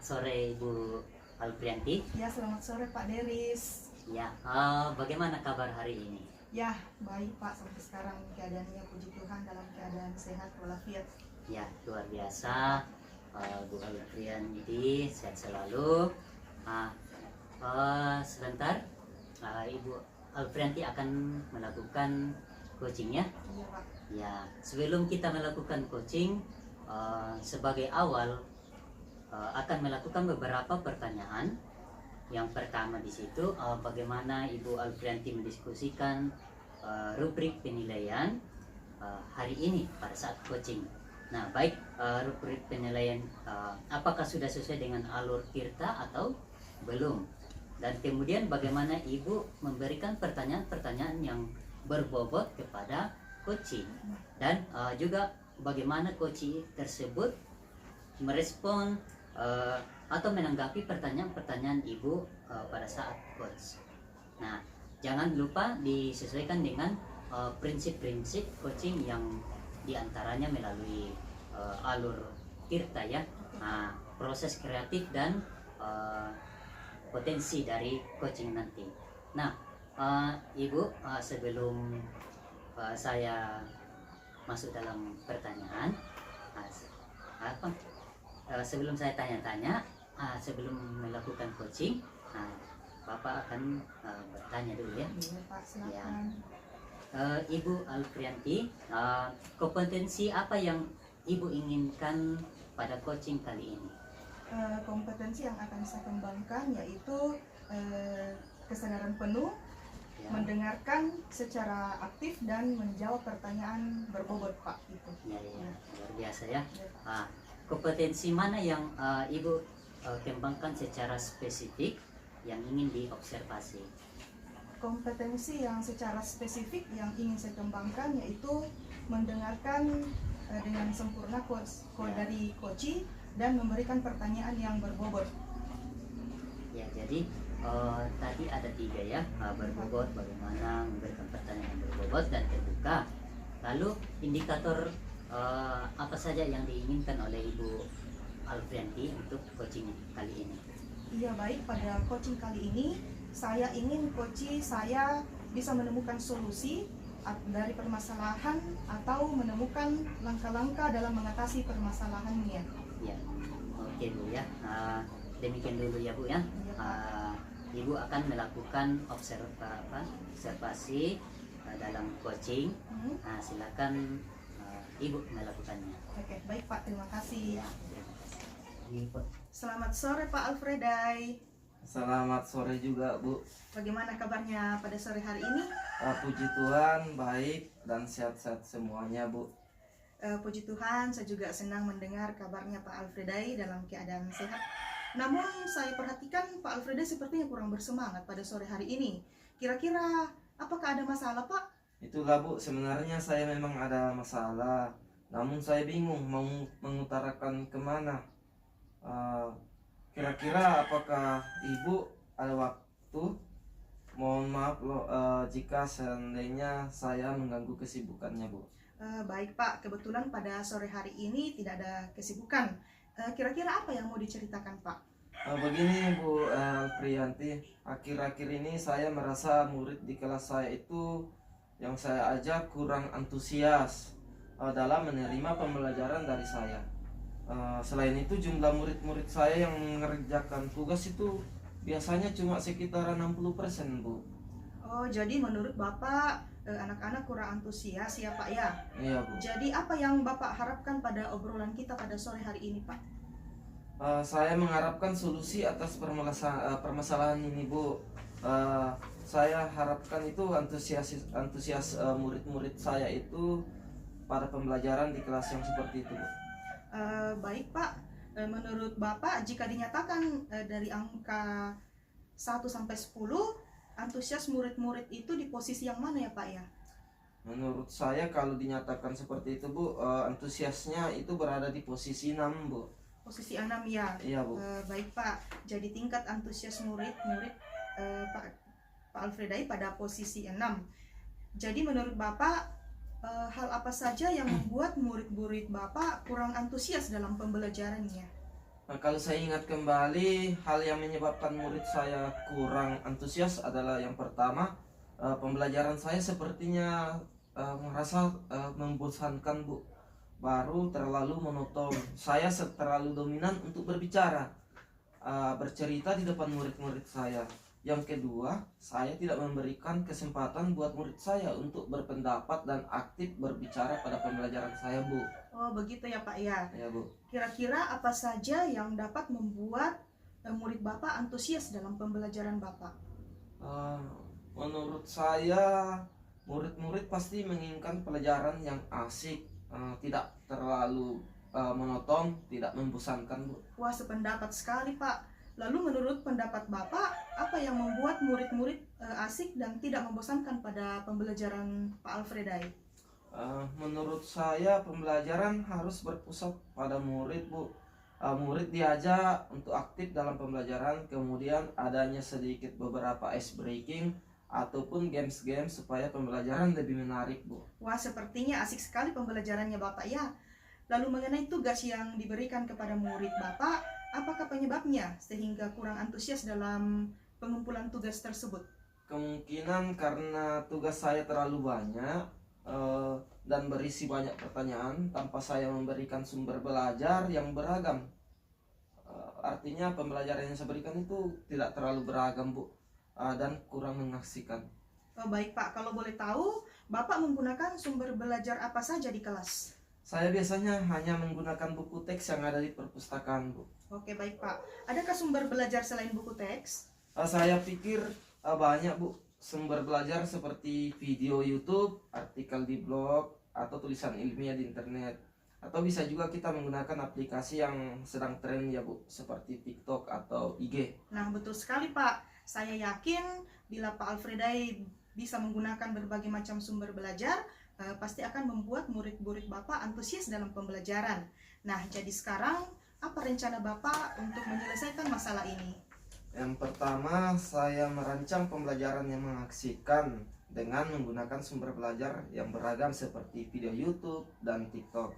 sore Ibu Alfrianti. Ya, selamat sore Pak Deris. Ya, bagaimana kabar hari ini? Ya, baik Pak, sampai sekarang keadaannya puji Tuhan dalam keadaan sehat walafiat. Ya, luar biasa. Bu Alfrianti sehat selalu. Sebentar, Ibu Alfrianti akan melakukan coaching ya. Iya Pak. Ya, sebelum kita melakukan coaching, sebagai awal akan melakukan beberapa pertanyaan. Yang pertama di situ, bagaimana Ibu Alfrianti mendiskusikan rubrik penilaian hari ini pada saat coaching. Nah, baik, rubrik penilaian apakah sudah sesuai dengan alur Tirta atau belum? Dan kemudian bagaimana Ibu memberikan pertanyaan-pertanyaan yang berbobot kepada coaching, dan juga bagaimana coaching tersebut merespon atau menanggapi pertanyaan-pertanyaan Ibu pada saat coach. Nah, jangan lupa disesuaikan dengan prinsip-prinsip coaching yang diantaranya melalui alur Tirta ya. Nah, proses kreatif dan potensi dari coaching nanti. Nah, Ibu, sebelum saya masuk dalam pertanyaan, sebelum saya tanya-tanya, sebelum melakukan coaching, Bapak akan bertanya dulu ya. Iya Pak, silakan. Ibu Alfrianti, kompetensi apa yang Ibu inginkan pada coaching kali ini? Kompetensi yang akan saya kembangkan yaitu kesadaran penuh, Ya, mendengarkan secara aktif dan menjawab pertanyaan berbobot Pak. Itu. ya, luar biasa ya. Ya, Pak. Kompetensi mana yang Ibu kembangkan secara spesifik yang ingin diobservasi? Kompetensi yang secara spesifik yang ingin saya kembangkan yaitu mendengarkan dengan sempurna dari coach dan memberikan pertanyaan yang berbobot. Ya, jadi tadi ada 3 ya, berbobot, bagaimana memberikan pertanyaan yang berbobot dan terbuka. Lalu indikator apa saja yang diinginkan oleh Ibu Alfrianti untuk coaching kali ini? Iya baik, pada coaching kali ini saya ingin coach saya bisa menemukan solusi dari permasalahan atau menemukan langkah-langkah dalam mengatasi permasalahannya. Ya, oke Bu ya. Demikian dulu ya Bu ya. Ibu akan melakukan observasi dalam coaching. Silakan Ibu melakukannya. Oke, baik Pak, terima kasih. Ya, terima kasih. Selamat sore Pak Alfredai. Selamat sore juga Bu. Bagaimana kabarnya pada sore hari ini? Puji Tuhan baik dan sehat-sehat semuanya Bu. Puji Tuhan, saya juga senang mendengar kabarnya Pak Alfredai dalam keadaan sehat. Namun saya perhatikan Pak Alfredai sepertinya kurang bersemangat pada sore hari ini. Kira-kira apakah ada masalah Pak? Itulah Bu, sebenarnya saya memang ada masalah, namun saya bingung mau mengutarakan kemana. Kira-kira apakah Ibu ada waktu? Mohon maaf loh jika seandainya saya mengganggu kesibukannya Bu. Baik Pak, kebetulan pada sore hari ini tidak ada kesibukan. Kira-kira apa yang mau diceritakan Pak? Begini Bu Alfrianti, akhir-akhir ini saya merasa murid di kelas saya itu yang saya ajak kurang antusias dalam menerima pembelajaran dari saya. Selain itu jumlah murid-murid saya yang mengerjakan tugas itu biasanya cuma sekitar 60% Bu. Oh, jadi menurut Bapak anak-anak kurang antusias ya Pak ya? Iya Bu. Jadi apa yang Bapak harapkan pada obrolan kita pada sore hari ini Pak? Saya mengharapkan solusi atas permasalahan ini Bu. Saya harapkan itu antusias murid-murid saya itu pada pembelajaran di kelas yang seperti itu Bu. Baik Pak, menurut Bapak jika dinyatakan dari angka 1 sampai 10, antusias murid-murid itu di posisi yang mana ya Pak ya? Menurut saya kalau dinyatakan seperti itu Bu, antusiasnya itu berada di posisi 6 Bu. Posisi 6 ya? Iya Bu. Baik Pak, jadi tingkat antusias murid-murid Pak Alfredai pada posisi 6. Jadi menurut Bapak hal apa saja yang membuat murid-murid Bapak kurang antusias dalam pembelajarannya? Nah, kalau saya ingat kembali, hal yang menyebabkan murid saya kurang antusias adalah yang pertama, pembelajaran saya sepertinya merasa membosankan, Bu. Baru terlalu monoton. Saya terlalu dominan untuk berbicara, bercerita di depan murid-murid saya. Yang kedua, saya tidak memberikan kesempatan buat murid saya untuk berpendapat dan aktif berbicara pada pembelajaran saya, Bu. Oh, begitu ya Pak ya. Ya, Bu. Kira-kira apa saja yang dapat membuat murid Bapak antusias dalam pembelajaran Bapak? Menurut saya, murid-murid pasti menginginkan pelajaran yang asik, tidak terlalu monoton, tidak membosankan, Bu. Wah, sependapat sekali Pak. Lalu menurut pendapat Bapak, apa yang membuat murid-murid asik dan tidak membosankan pada pembelajaran Pak Alfredai? Menurut saya pembelajaran harus berpusat pada murid, Bu. Murid diajak untuk aktif dalam pembelajaran, kemudian adanya sedikit beberapa ice breaking ataupun games-games supaya pembelajaran lebih menarik, Bu. Wah, sepertinya asik sekali pembelajarannya Bapak ya. Lalu mengenai tugas yang diberikan kepada murid Bapak, apakah penyebabnya sehingga kurang antusias dalam pengumpulan tugas tersebut? Kemungkinan karena tugas saya terlalu banyak dan berisi banyak pertanyaan tanpa saya memberikan sumber belajar yang beragam. Artinya pembelajaran yang saya berikan itu tidak terlalu beragam, Bu, dan kurang mengasihkan. Oh, baik Pak, kalau boleh tahu, Bapak menggunakan sumber belajar apa saja di kelas? Saya biasanya hanya menggunakan buku teks yang ada di perpustakaan, Bu. Oke, baik Pak. Adakah sumber belajar selain buku teks? Saya pikir banyak, Bu, sumber belajar seperti video YouTube, artikel di blog, atau tulisan ilmiah di internet. Atau bisa juga kita menggunakan aplikasi yang sedang tren ya, Bu, seperti TikTok atau IG. Nah, betul sekali Pak. Saya yakin bila Pak Alfredai bisa menggunakan berbagai macam sumber belajar, pasti akan membuat murid-murid Bapak antusias dalam pembelajaran. Nah, jadi sekarang apa rencana Bapak untuk menyelesaikan masalah ini? Yang pertama, saya merancang pembelajaran yang mengasihkan dengan menggunakan sumber belajar yang beragam seperti video YouTube dan TikTok.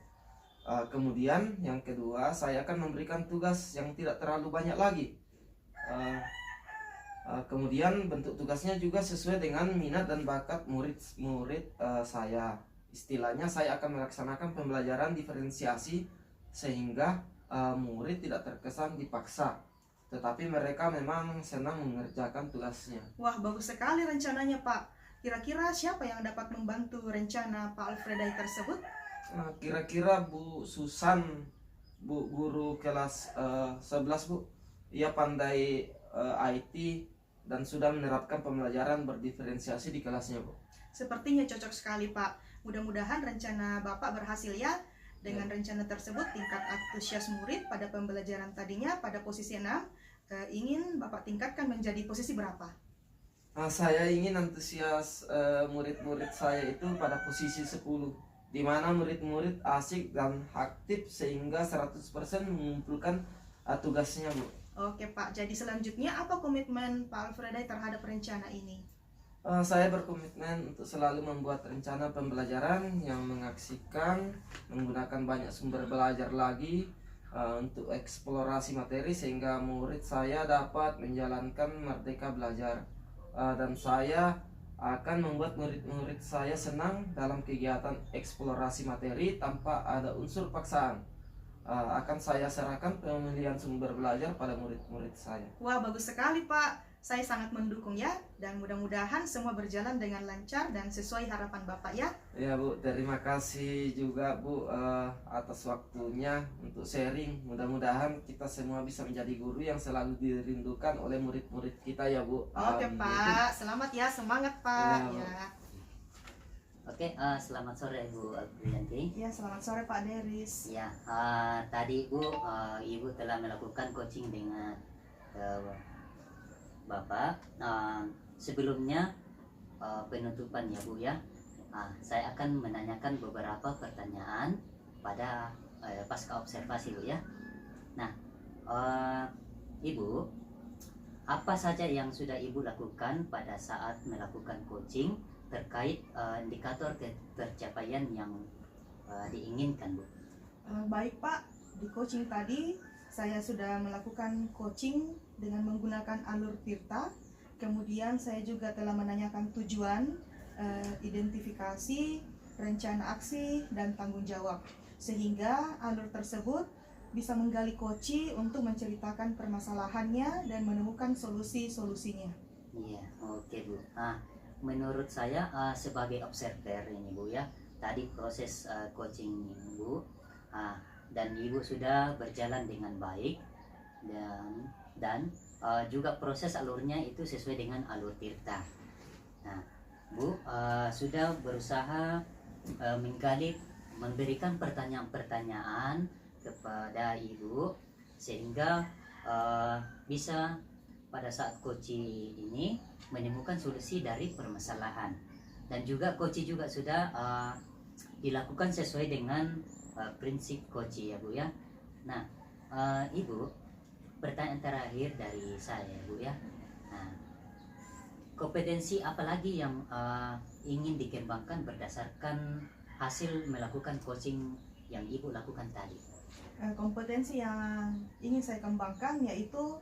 Kemudian yang kedua, saya akan memberikan tugas yang tidak terlalu banyak lagi. Kemudian bentuk tugasnya juga sesuai dengan minat dan bakat murid-murid saya. Istilahnya saya akan melaksanakan pembelajaran diferensiasi sehingga murid tidak terkesan dipaksa, tetapi mereka memang senang mengerjakan tugasnya. Wah, bagus sekali rencananya Pak. Kira-kira siapa yang dapat membantu rencana Pak Alfredai tersebut? Kira-kira Bu Susan, Bu guru kelas 11, Bu. Ia pandai IT dan sudah menerapkan pembelajaran berdiferensiasi di kelasnya, Bu. Sepertinya cocok sekali Pak. Mudah-mudahan rencana Bapak berhasil ya. Dengan rencana tersebut, tingkat antusias murid pada pembelajaran tadinya pada posisi 6, ingin Bapak tingkatkan menjadi posisi berapa? Saya ingin antusias murid-murid saya itu pada posisi 10, di mana murid-murid asik dan aktif sehingga 100% mengumpulkan tugasnya, Bu. Oke Pak, jadi selanjutnya apa komitmen Pak Alfredai terhadap rencana ini? Saya berkomitmen untuk selalu membuat rencana pembelajaran yang mengasihkan, menggunakan banyak sumber belajar lagi untuk eksplorasi materi sehingga murid saya dapat menjalankan merdeka belajar. Dan saya akan membuat murid-murid saya senang dalam kegiatan eksplorasi materi tanpa ada unsur paksaan. Akan saya serahkan pemilihan sumber belajar pada murid-murid saya. Wah, bagus sekali Pak. Saya sangat mendukung ya, dan mudah-mudahan semua berjalan dengan lancar dan sesuai harapan Bapak ya. Ya, Bu, terima kasih juga, Bu, atas waktunya untuk sharing. Mudah-mudahan kita semua bisa menjadi guru yang selalu dirindukan oleh murid-murid kita ya, Bu. Oke Pak, selamat ya, semangat Pak. Ya, Bu. Ya. Oke, selamat sore Ibu Aprianti. Ya, selamat sore Pak Deris. Ya, tadi Ibu telah melakukan coaching dengan Bapak. Sebelumnya penutupan ya Bu ya, saya akan menanyakan beberapa pertanyaan pada pasca observasi Bu ya. Nah, Ibu, apa saja yang sudah Ibu lakukan pada saat melakukan coaching terkait indikator tercapaian yang diinginkan Bu? Baik Pak, di coaching tadi Saya sudah melakukan coaching dengan menggunakan alur Tirta. Kemudian saya juga telah menanyakan tujuan, identifikasi, rencana aksi, dan tanggung jawab. Sehingga alur tersebut bisa menggali koci untuk menceritakan permasalahannya dan menemukan solusi-solusinya. Iya, oke Bu. Menurut saya sebagai observer ini Bu ya, tadi proses coaching Bu, dan Ibu sudah berjalan dengan baik dan juga proses alurnya itu sesuai dengan alur Tirta. Nah, Bu sudah berusaha memberikan pertanyaan-pertanyaan kepada Ibu sehingga bisa pada saat coaching ini menemukan solusi dari permasalahan, dan juga coaching juga sudah dilakukan sesuai dengan prinsip coaching ya Bu ya. Nah, Ibu, pertanyaan terakhir dari saya Bu ya. Nah, kompetensi apa lagi yang ingin dikembangkan berdasarkan hasil melakukan coaching yang Ibu lakukan tadi? Kompetensi yang ingin saya kembangkan yaitu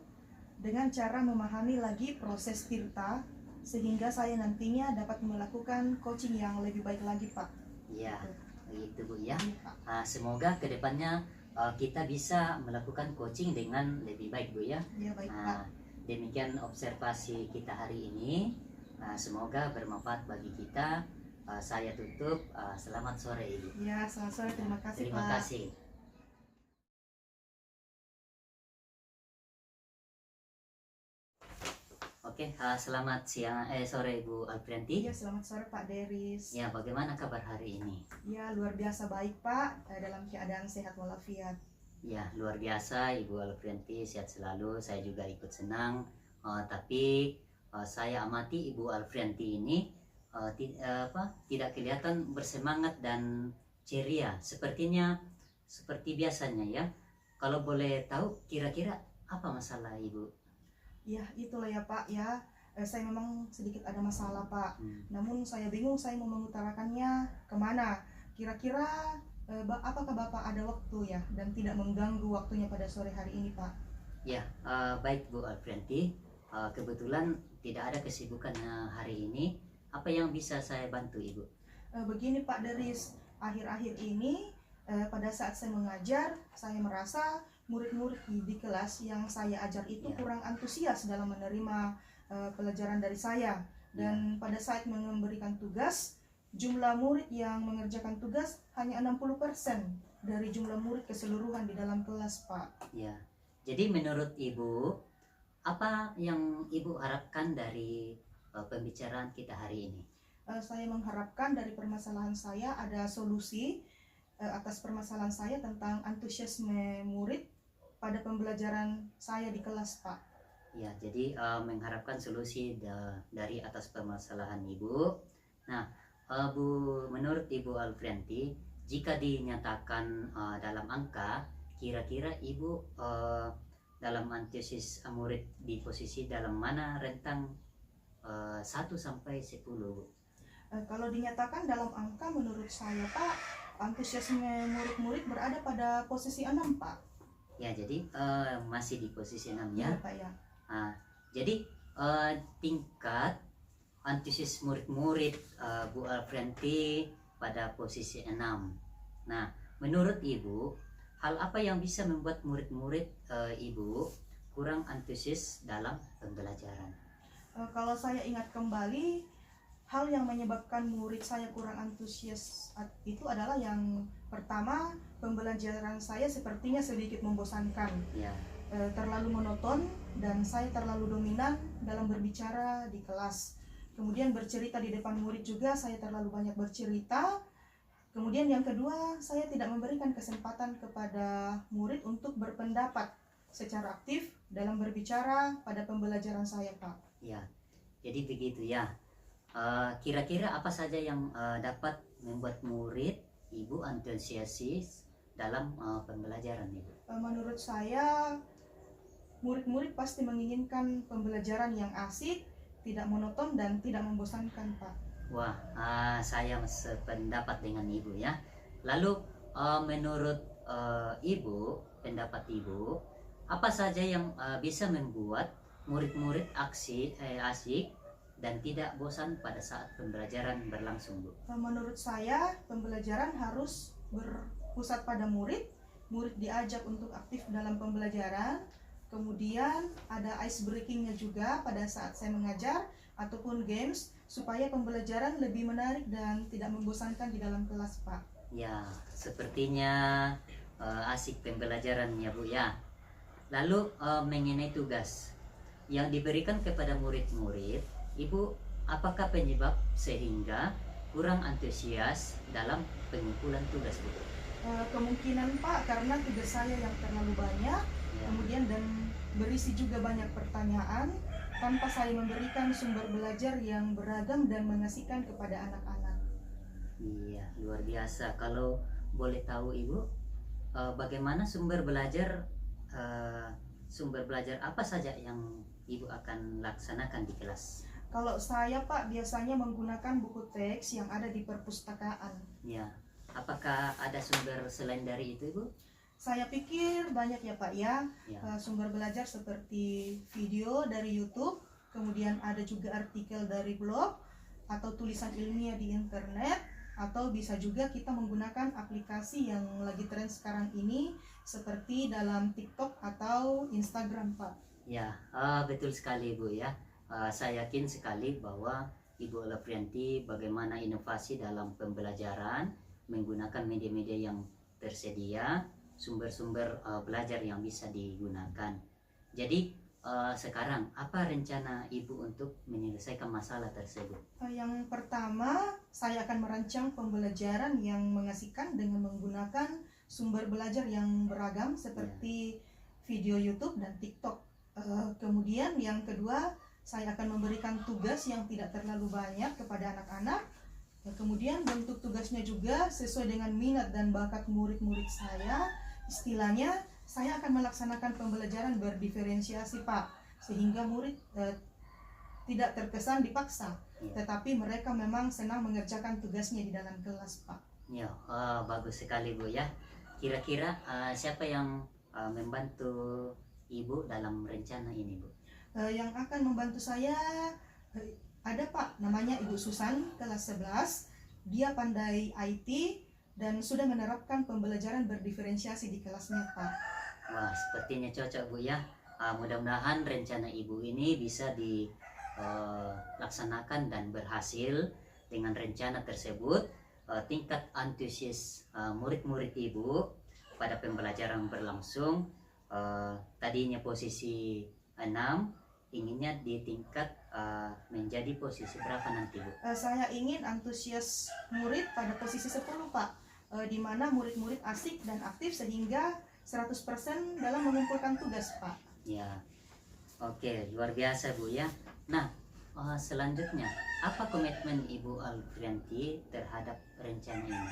dengan cara memahami lagi proses Tirta sehingga saya nantinya dapat melakukan coaching yang lebih baik lagi, Pak. Ya, begitu Bu ya. Iya, Pak. Semoga kedepannya kita bisa melakukan coaching dengan lebih baik Bu ya. Iya, baik, Pak. Demikian observasi kita hari ini. Semoga bermanfaat bagi kita. Saya tutup. Selamat sore Ibu. Ya, selamat sore. Terima kasih, Terima Pak. kasih. Oke, selamat sore Bu Alfrianti. Iya, selamat sore Pak Deris. Ya, bagaimana kabar hari ini? Ya, luar biasa baik Pak, dalam keadaan sehat walafiat. Ya, luar biasa Ibu Alfrianti, sehat selalu. Saya juga ikut senang. Tapi saya amati Ibu Alfrianti ini tidak kelihatan bersemangat dan ceria. Sepertinya seperti biasanya ya. Kalau boleh tahu, kira-kira apa masalah Ibu? Ya, itulah ya Pak ya. Saya memang sedikit ada masalah Pak. Namun saya bingung saya mau mengutarakannya kemana. Kira-kira apakah Bapak ada waktu ya dan tidak mengganggu waktunya pada sore hari ini Pak? Ya, baik Bu Alfrianti. Kebetulan tidak ada kesibukan hari ini. Apa yang bisa saya bantu Ibu? Begini Pak Deris, akhir-akhir ini pada saat saya mengajar, saya merasa murid-murid di kelas yang saya ajar itu Ya. kurang antusias dalam menerima pelajaran dari saya. Dan pada saat memberikan tugas, jumlah murid yang mengerjakan tugas hanya 60% dari jumlah murid keseluruhan di dalam kelas, Pak. Ya. Jadi menurut Ibu, apa yang Ibu harapkan dari pembicaraan kita hari ini? Saya mengharapkan dari permasalahan saya ada solusi atas permasalahan saya tentang antusiasme murid pada pembelajaran saya di kelas, Pak. Ya, jadi mengharapkan solusi dari atas permasalahan Ibu. Nah, menurut Ibu Alfrianti, jika dinyatakan dalam angka, kira-kira Ibu dalam antusias murid di posisi dalam mana rentang 1 sampai 10, Bu? Kalau dinyatakan dalam angka, menurut saya, Pak, antusiasme murid-murid berada pada posisi 6, Pak. Ya, jadi masih di posisi 6 ya. Iya, Pak ya. Jadi tingkat antusias murid-murid Bu Alfrianti pada posisi 6. Nah, menurut Ibu, hal apa yang bisa membuat murid-murid Ibu kurang antusias dalam pembelajaran? Kalau saya ingat kembali, hal yang menyebabkan murid saya kurang antusias itu adalah yang pertama, pembelajaran saya sepertinya sedikit membosankan. Ya. Terlalu monoton dan saya terlalu dominan dalam berbicara di kelas. Kemudian bercerita di depan murid juga saya terlalu banyak bercerita. Kemudian yang kedua, saya tidak memberikan kesempatan kepada murid untuk berpendapat secara aktif dalam berbicara pada pembelajaran saya, Pak. Ya. Jadi begitu ya. Kira-kira apa saja yang dapat membuat murid Ibu antusias dalam pembelajaran Ibu? Menurut saya, murid-murid pasti menginginkan pembelajaran yang asik, tidak monoton, dan tidak membosankan, Pak. Wah, saya sependapat dengan Ibu ya. Lalu menurut Ibu, pendapat Ibu, apa saja yang bisa membuat murid-murid asik dan tidak bosan pada saat pembelajaran berlangsung, Bu? Menurut saya pembelajaran harus berpusat pada murid. Murid diajak untuk aktif dalam pembelajaran. Kemudian ada ice breakingnya juga pada saat saya mengajar ataupun games supaya pembelajaran lebih menarik dan tidak membosankan di dalam kelas, Pak. Ya, sepertinya asik pembelajaran ya, Bu ya. Lalu mengenai tugas yang diberikan kepada murid-murid, Ibu, apakah penyebab sehingga kurang antusias dalam pengumpulan tugas, Bu? Kemungkinan, Pak, karena tugas saya yang terlalu banyak, Ya. kemudian dan berisi juga banyak pertanyaan tanpa saya memberikan sumber belajar yang beragam dan mengasihkan kepada anak-anak. Iya, luar biasa. Kalau boleh tahu Ibu, bagaimana sumber belajar apa saja yang Ibu akan laksanakan di kelas? Kalau saya, Pak, biasanya menggunakan buku teks yang ada di perpustakaan. Ya, apakah ada sumber selain dari itu, Ibu? Saya pikir banyak ya, Pak ya, Ya, sumber belajar seperti video dari YouTube, kemudian ada juga artikel dari blog atau tulisan ilmiah di internet, atau bisa juga kita menggunakan aplikasi yang lagi tren sekarang ini seperti dalam TikTok atau Instagram, Pak. ya, betul sekali, Bu ya. Saya yakin sekali bahwa Ibu Alaprianti bagaimana inovasi dalam pembelajaran menggunakan media-media yang tersedia, sumber-sumber belajar yang bisa digunakan. Jadi sekarang apa rencana Ibu untuk menyelesaikan masalah tersebut? Yang pertama, saya akan merancang pembelajaran yang mengasihkan dengan menggunakan sumber belajar yang beragam seperti video YouTube dan TikTok. Kemudian yang kedua, saya akan memberikan tugas yang tidak terlalu banyak kepada anak-anak. Kemudian bentuk tugasnya juga sesuai dengan minat dan bakat murid-murid saya. Istilahnya, saya akan melaksanakan pembelajaran berdiferensiasi, Pak, sehingga murid tidak terkesan dipaksa, tetapi mereka memang senang mengerjakan tugasnya di dalam kelas, Pak. Ya, bagus sekali, Bu ya. Kira-kira siapa yang membantu Ibu dalam rencana ini, Bu? Yang akan membantu saya ada, Pak, namanya Ibu Susan, kelas 11. Dia pandai IT dan sudah menerapkan pembelajaran berdiferensiasi di kelasnya, Pak. Wah, sepertinya cocok, Bu ya. Mudah-mudahan rencana Ibu ini bisa dilaksanakan dan berhasil. Dengan rencana tersebut, tingkat antusias murid-murid Ibu pada pembelajaran berlangsung tadinya posisi 6, inginnya di tingkat menjadi posisi berapa nanti, Bu? Saya ingin antusias murid pada posisi 10, Pak, di mana murid-murid asik dan aktif sehingga 100% dalam mengumpulkan tugas, Pak. Ya, oke, luar biasa, Bu ya. Nah, selanjutnya apa komitmen Ibu Alfrianti terhadap rencana ini?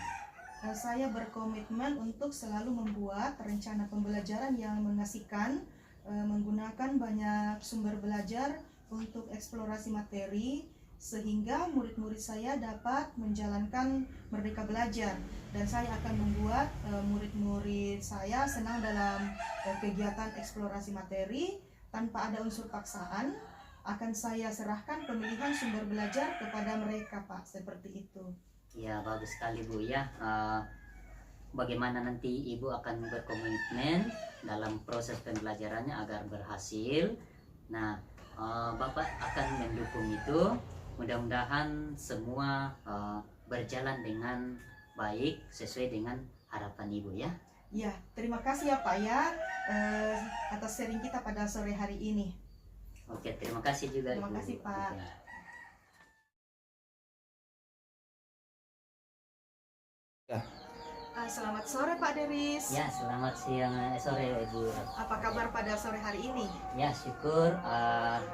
Saya berkomitmen untuk selalu membuat rencana pembelajaran yang mengasihkan, menggunakan banyak sumber belajar untuk eksplorasi materi sehingga murid-murid saya dapat menjalankan merdeka belajar, dan saya akan membuat murid-murid saya senang dalam kegiatan eksplorasi materi tanpa ada unsur paksaan. Akan saya serahkan pemilihan sumber belajar kepada mereka, Pak, seperti itu. Ya, bagus sekali, Bu ya. Bagaimana nanti Ibu akan berkomitmen dalam proses pembelajarannya agar berhasil. Nah, Bapak akan mendukung itu. Mudah-mudahan semua berjalan dengan baik sesuai dengan harapan Ibu ya. Ya, terima kasih ya, Pak ya, atas sharing kita pada sore hari ini. Oke, terima kasih juga, Terima Ibu. kasih, Pak. Oke. Selamat sore, Pak Deris. Ya, selamat sore, Ibu. Apa kabar pada sore hari ini? Ya, syukur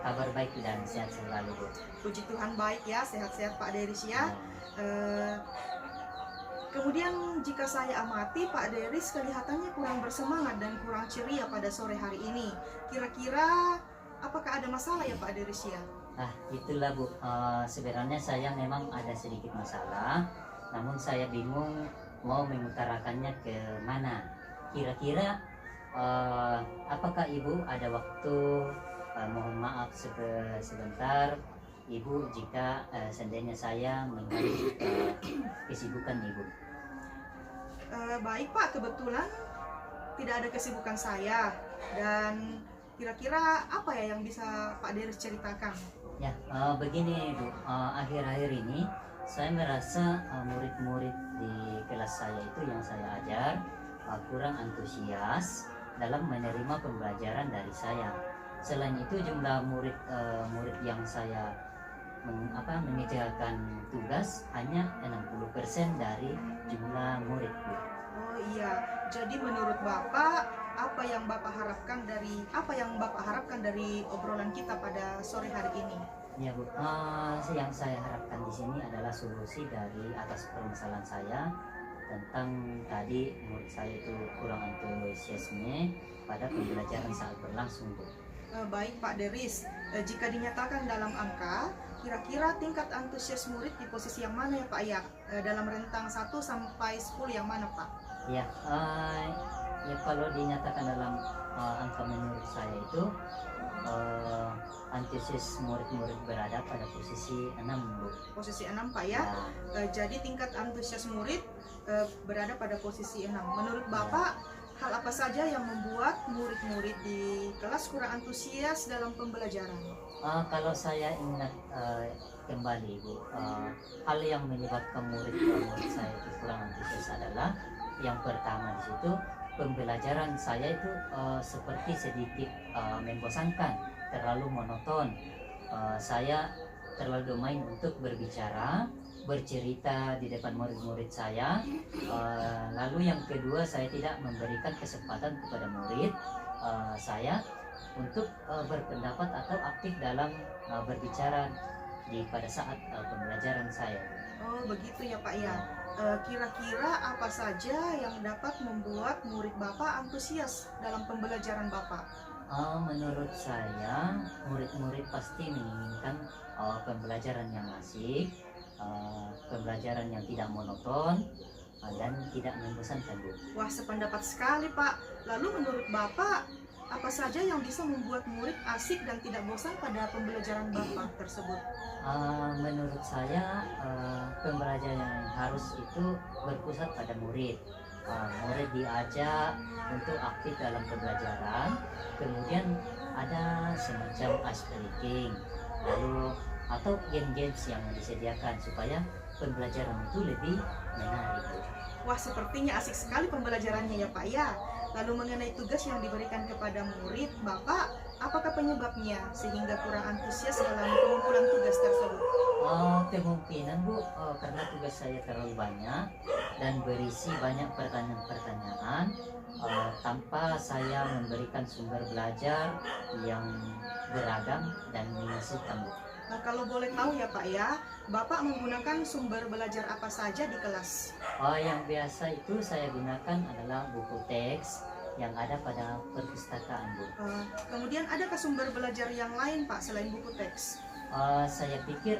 kabar baik dan sehat selalu, Bu. Puji Tuhan baik ya, sehat-sehat Pak Deris ya. Ya. Kemudian jika saya amati, Pak Deris kelihatannya kurang bersemangat dan kurang ceria pada sore hari ini. Kira-kira apakah ada masalah ya, Pak Deris ya? Itulah, Bu. Sebenarnya saya memang ada sedikit masalah, namun saya bingung mau mengutarakannya ke mana. Kira-kira apakah Ibu ada waktu, mohon maaf sebentar Ibu jika seandainya saya mengganggu kesibukan Ibu. Baik Pak, kebetulan tidak ada kesibukan saya, dan kira-kira apa ya yang bisa Pak Deris ceritakan? Ya, begini Bu, akhir-akhir ini saya merasa murid-murid di kelas saya itu yang saya ajar kurang antusias dalam menerima pembelajaran dari saya. Selain itu jumlah murid yang saya mengerjakan tugas hanya 60% dari jumlah murid Bu. Oh iya, jadi menurut Bapak, apa yang Bapak harapkan dari obrolan kita pada sore hari ini? Ya Bu, yang saya harapkan di sini adalah solusi dari atas permasalahan saya tentang tadi murid saya itu kurang antusiasme pada pembelajaran saat berlangsung Bu. Baik Pak Deris, jika dinyatakan dalam angka, kira-kira tingkat antusias murid di posisi yang mana ya Pak ya? Dalam rentang 1 sampai 10 yang mana Pak? Ya, ya kalau dinyatakan dalam angka menurut saya itu antusias murid-murid berada pada posisi 6 Bu. Posisi 6 Pak ya? Jadi tingkat antusias murid berada pada posisi 6. Menurut Bapak, hal apa saja yang membuat murid-murid di kelas kurang antusias dalam pembelajaran? Kalau saya ingat kembali Bu, hal yang menyebabkan murid saya itu kurang antusias adalah yang pertama di situ pembelajaran saya itu seperti sedikit membosankan, terlalu monoton. Saya terlalu domain untuk berbicara, bercerita di depan murid-murid saya. Lalu yang kedua, saya tidak memberikan kesempatan kepada murid saya untuk berpendapat atau aktif dalam berbicara pada saat pembelajaran saya. Oh begitu ya Pak ya. Kira-kira apa saja yang dapat membuat murid Bapak antusias dalam pembelajaran Bapak? Menurut saya murid-murid pasti menginginkan pembelajaran yang asik, pembelajaran yang tidak monoton dan tidak membosankan Bu. Wah, sependapat sekali Pak. Lalu menurut Bapak, apa saja yang bisa membuat murid asik dan tidak bosan pada pembelajaran Bapak tersebut? Menurut saya pembelajaran yang harus itu berpusat pada murid. Murid diajak untuk aktif dalam pembelajaran, kemudian ada semacam ice breaking, lalu atau game-games yang disediakan supaya pembelajaran itu lebih menarik. Wah, sepertinya asik sekali pembelajarannya ya Pak ya. Lalu mengenai tugas yang diberikan kepada murid, Bapak, apakah penyebabnya sehingga kurang antusias dalam pengumpulan tugas tersebut? Kemungkinan Bu, karena tugas saya terlalu banyak dan berisi banyak pertanyaan-pertanyaan tanpa saya memberikan sumber belajar yang beragam dan mengasihkan Bu. Nah, kalau boleh tahu ya Pak ya, Bapak menggunakan sumber belajar apa saja di kelas? Yang biasa itu saya gunakan adalah buku teks yang ada pada perpustakaan Bu. Kemudian adakah sumber belajar yang lain Pak selain buku teks? Saya pikir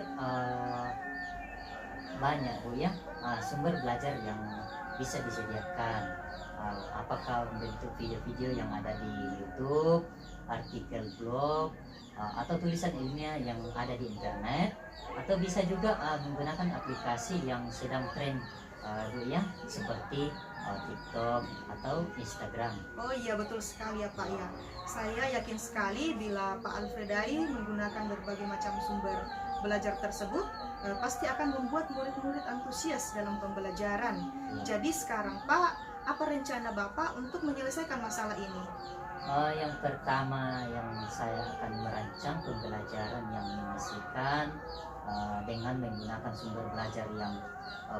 banyak Bu ya, sumber belajar yang bisa disediakan. Apakah bentuk video-video yang ada di YouTube, artikel blog, atau tulisan ilmiah yang ada di internet, atau bisa juga menggunakan aplikasi yang sedang tren Bu ya, seperti TikTok atau Instagram. Oh iya, betul sekali ya Pak ya. Saya yakin sekali bila Pak Alfredai menggunakan berbagai macam sumber belajar tersebut pasti akan membuat murid-murid antusias dalam pembelajaran. Jadi sekarang Pak, apa rencana Bapak untuk menyelesaikan masalah ini? Yang pertama yang saya akan merancang pembelajaran yang mengasihkan dengan menggunakan sumber belajar yang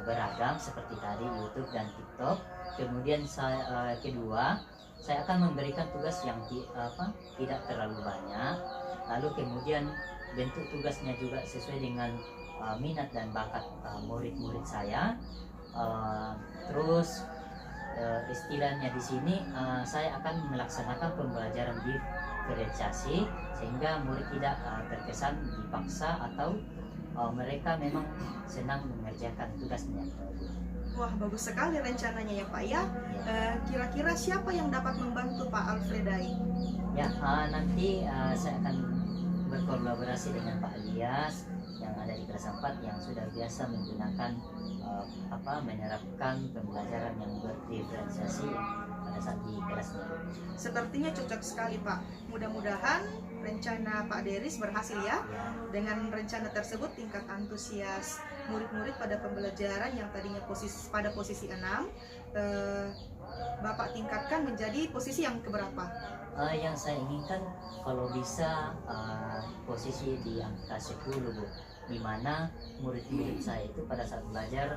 beragam seperti tadi YouTube dan TikTok. Kemudian kedua, saya akan memberikan tugas yang tidak terlalu banyak. Lalu kemudian bentuk tugasnya juga sesuai dengan minat dan bakat murid-murid saya. Terus istilahnya di sini saya akan melaksanakan pembelajaran diferensiasi sehingga murid tidak terkesan dipaksa atau mereka memang senang mengerjakan tugasnya. Wah, bagus sekali rencananya ya Pak ya. Ya, Kira-kira siapa yang dapat membantu Pak Alfredai? ya nanti saya akan berkolaborasi dengan Pak Elias yang ada di kelas 4 yang sudah biasa menggunakan menerapkan pembelajaran yang berdiferensiasi pada saat di kelasnya. Sepertinya cocok sekali Pak. Mudah-mudahan rencana Pak Deris berhasil ya. Ya, Dengan rencana tersebut tingkat antusias murid-murid pada pembelajaran yang tadinya pada posisi 6 Bapak tingkatkan menjadi posisi yang keberapa? yang saya inginkan kalau bisa posisi di angka 10 Bu, di mana murid-murid saya itu pada saat belajar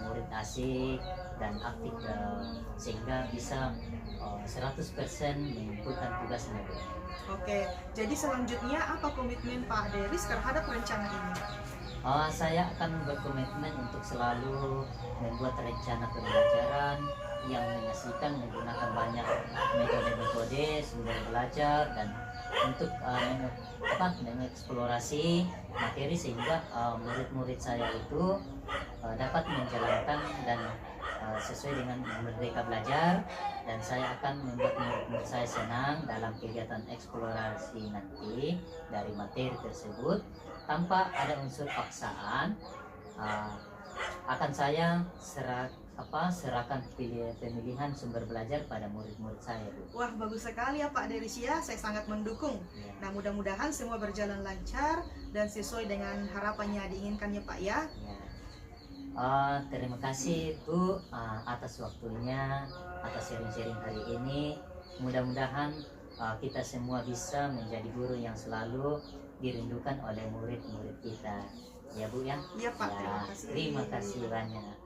murid asik dan aktif sehingga bisa 100% mengumpulkan tugasnya Bu. Oke, jadi selanjutnya apa komitmen Pak Deris terhadap rencana ini? Saya akan berkomitmen untuk selalu membuat rencana pembelajaran yang menghasilkan menggunakan banyak metode-metode sumber belajar dan untuk mengeksplorasi materi sehingga murid-murid saya itu dapat menjalankan dan sesuai dengan merdeka belajar, dan saya akan membuat murid-murid saya senang dalam kegiatan eksplorasi nanti dari materi tersebut tanpa ada unsur paksaan. Akan saya serahkan pemilihan sumber belajar pada murid-murid saya Bu. Wah, bagus sekali ya Pak Deris ya, saya sangat mendukung. Ya. Nah, mudah-mudahan semua berjalan lancar dan sesuai dengan harapannya diinginkannya Pak ya. Ya. Terima kasih Bu atas waktunya, atas sharing-sharing hari ini. Mudah-mudahan kita semua bisa menjadi guru yang selalu dirindukan oleh murid-murid kita. Ya Bu ya. Iya Pak, Ya, terima kasih. terima kasih banyak.